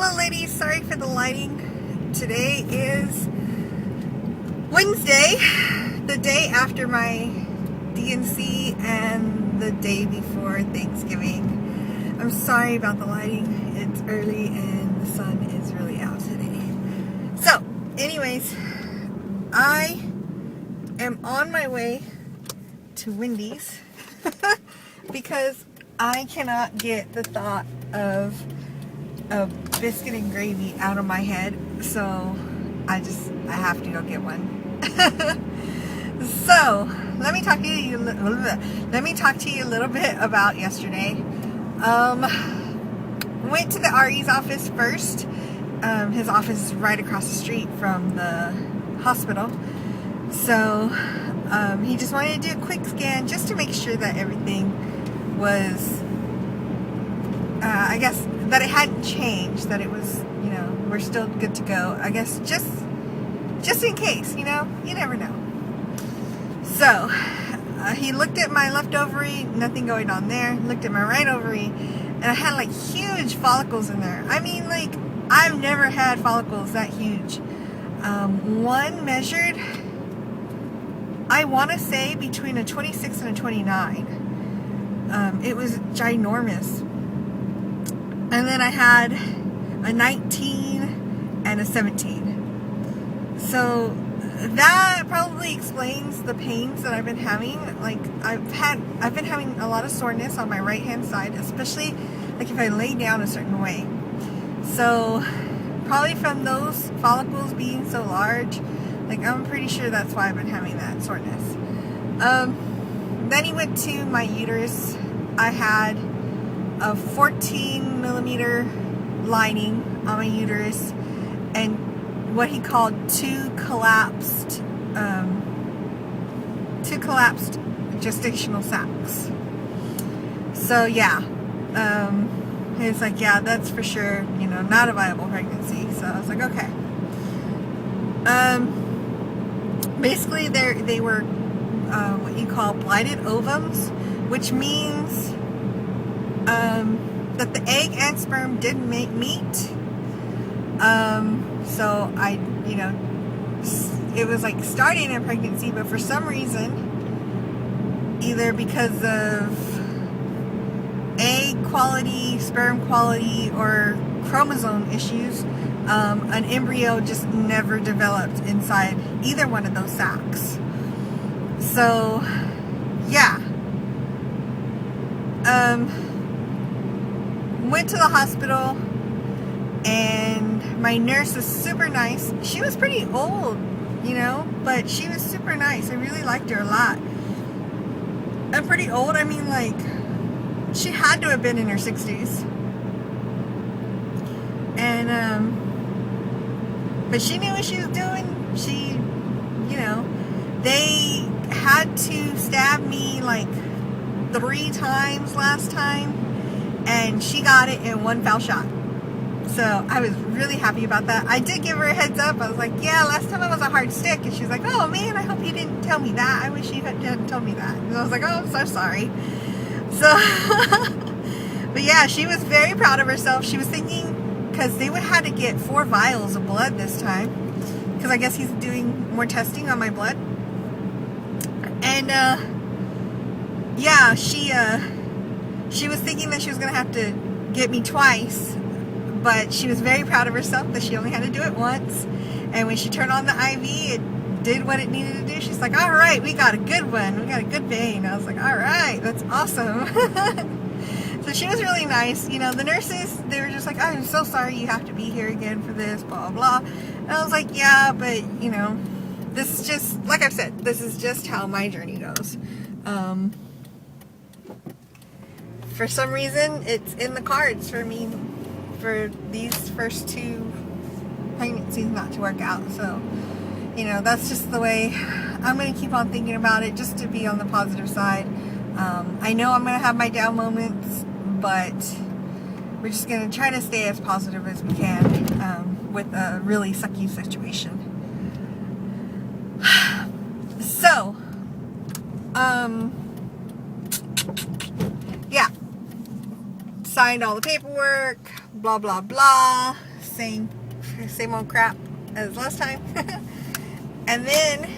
Hello ladies, sorry for the lighting. Today is Wednesday, the day after my DNC and the day before Thanksgiving. I'm sorry about the lighting. It's early and the sun is really out today. So, anyways, I am on my way to Wendy's because I cannot get the thought of a biscuit and gravy out of my head, so I have to go get one. So let me talk to you a little bit about yesterday. Went to the RE's office first. His office is right across the street from the hospital, so he just wanted to do a quick scan just to make sure that everything was I guess that it hadn't changed, that it was, we're still good to go. I guess just in case, you never know. So, he looked at my left ovary, nothing going on there. Looked at my right ovary, and I had like huge follicles in there. I mean, like, I've never had follicles that huge. One measured, I want to say, between a 26 and a 29. It was ginormous. And then I had a 19 and a 17. So that probably explains the pains that I've been having. Like I've been having a lot of soreness on my right hand side, especially like if I lay down a certain way. So probably from those follicles being so large, like I'm pretty sure that's why I've been having that soreness. Then he went to my uterus. I had a 14 millimeter lining on my uterus and what he called two collapsed gestational sacs. So yeah, he's like, yeah, that's for sure, not a viable pregnancy. So I was like, okay. Basically they were what you call blighted ovums, which means that the egg and sperm didn't meet. So it was like starting a pregnancy, but for some reason, either because of egg quality, sperm quality, or chromosome issues, an embryo just never developed inside either one of those sacs. So, yeah. Went to the hospital, and my nurse was super nice. She was pretty old, but she was super nice. I really liked her a lot. I'm pretty old. I mean, like, she had to have been in her 60s. And, but she knew what she was doing. She, they had to stab me like 3 times last time, and she got it in one foul shot. So I was really happy about that. I did give her a heads up. I was like, yeah, last time I was a hard stick. And she was like, oh man, I hope you didn't tell me that. I wish you hadn't told me that. And I was like, oh, I'm so sorry. So, but yeah, she was very proud of herself. She was thinking, because they would have to get 4 vials of blood this time, because I guess he's doing more testing on my blood. And yeah, she was thinking that she was going to have to get me twice, but she was very proud of herself that she only had to do it once. And when she turned on the IV, it did what it needed to do. She's like, all right, we got a good one. We got a good vein. I was like, all right, that's awesome. So she was really nice. The nurses, they were just like, I'm so sorry you have to be here again for this, blah, blah. And I was like, yeah, but, this is just, like I've said, this is just how my journey goes. For some reason, it's in the cards for me for these first 2 pregnancies not to work out. So, that's just the way I'm going to keep on thinking about it, just to be on the positive side. I know I'm going to have my down moments, but we're just going to try to stay as positive as we can with a really sucky situation. So, yeah. Signed all the paperwork, blah, blah, blah. same old crap as last time. And then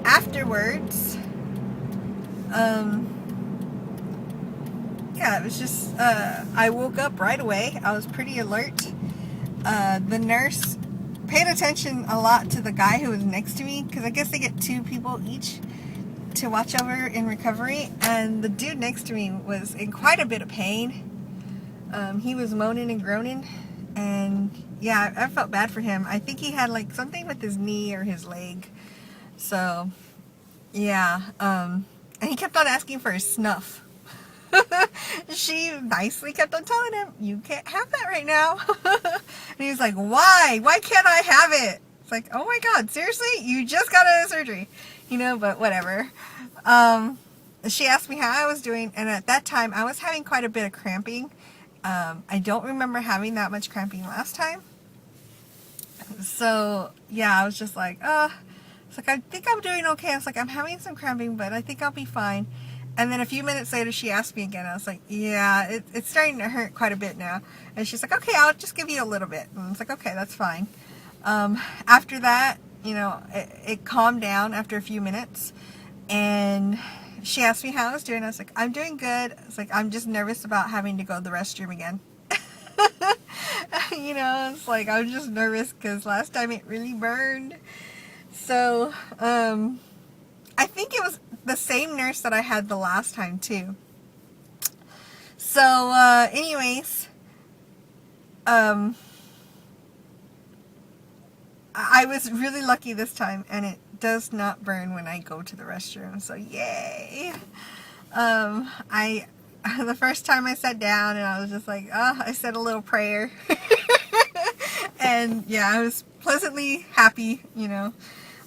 afterwards, yeah, it was just I woke up right away. I was pretty alert. The nurse paid attention a lot to the guy who was next to me, because I guess they get 2 people each to watch over in recovery, and the dude next to me was in quite a bit of pain. He was moaning and groaning, and yeah, I felt bad for him. I think he had like something with his knee or his leg. So yeah, and he kept on asking for his snuff. She nicely kept on telling him, you can't have that right now. And he was like, why can't I have it? It's like, oh my god, seriously, you just got out of surgery, you know. But whatever. She asked me how I was doing, and at that time I was having quite a bit of cramping. I don't remember having that much cramping last time. So yeah, I was just like, it's like, I think I'm doing okay. I was like, I'm having some cramping, but I think I'll be fine. And then a few minutes later, she asked me again. I was like, yeah, it's starting to hurt quite a bit now. And she's like, okay, I'll just give you a little bit. And I was like, okay, that's fine. After that, you know, it calmed down after a few minutes. And she asked me how I was doing. I was like, I'm doing good. It's like, I'm just nervous about having to go to the restroom again. You know, it's like, I'm just nervous because last time it really burned. So, I think it was the same nurse that I had the last time too. So, anyways, I was really lucky this time, and it does not burn when I go to the restroom, so yay. The first time I sat down, and I was just like, I said a little prayer. And yeah, I was pleasantly happy, you know,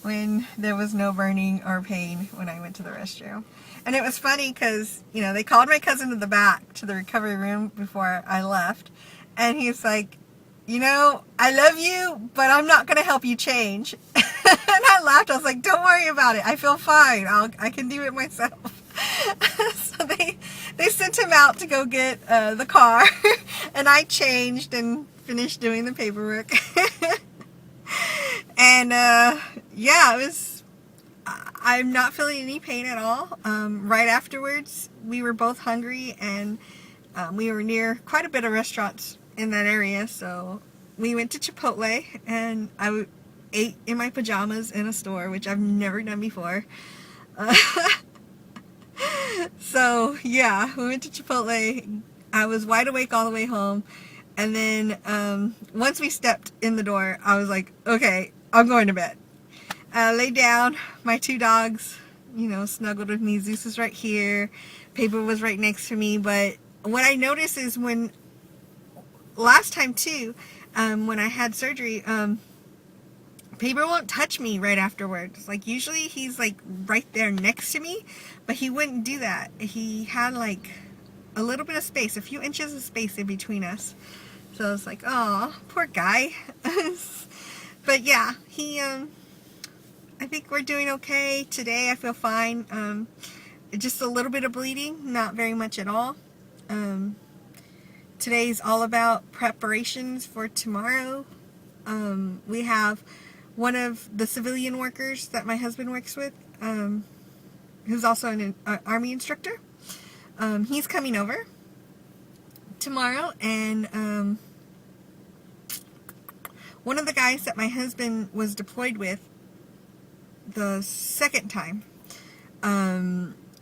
when there was no burning or pain when I went to the restroom. And it was funny because, you know, they called my cousin to the back to the recovery room before I left, and he's like, you know, I love you, but I'm not going to help you change. And I laughed. I was like, don't worry about it. I feel fine. I can do it myself. So they sent him out to go get the car, and I changed and finished doing the paperwork. And yeah, it was, I'm not feeling any pain at all. Right afterwards, we were both hungry, and we were near quite a bit of restaurants in that area, so we went to Chipotle, and I ate in my pajamas in a store, which I've never done before. So yeah, we went to Chipotle. I was wide awake all the way home, and then once we stepped in the door, I was like, okay, I'm going to bed. I laid down. My 2 dogs, you know, snuggled with me. Zeus was right here. Paper was right next to me. But what I noticed is when last time too, when I had surgery, Paper won't touch me right afterwards. Like, usually he's like right there next to me, but he wouldn't do that. He had like a little bit of space, a few inches of space in between us. So I was like, oh, poor guy. But yeah, he, I think we're doing okay today. I feel fine. Just a little bit of bleeding, not very much at all. Today's all about preparations for tomorrow. We have one of the civilian workers that my husband works with, who's also an Army instructor. He's coming over tomorrow, and one of the guys that my husband was deployed with the second time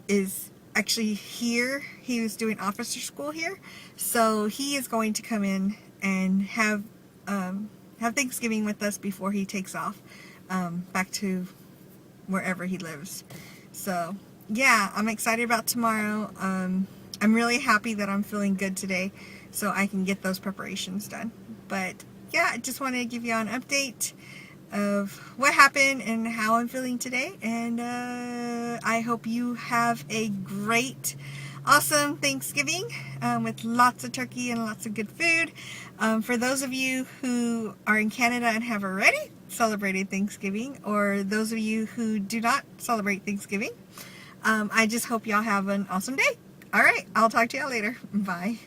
is actually here. He was doing officer school here, so he is going to come in and have Thanksgiving with us before he takes off back to wherever he lives. So yeah, I'm excited about tomorrow. I'm really happy that I'm feeling good today, so I can get those preparations done. But yeah, I just wanted to give you an update of what happened and how I'm feeling today, and I hope you have a great, awesome Thanksgiving with lots of turkey and lots of good food. For those of you who are in Canada and have already celebrated Thanksgiving, or those of you who do not celebrate Thanksgiving, I just hope y'all have an awesome day. Alright, I'll talk to y'all later. Bye.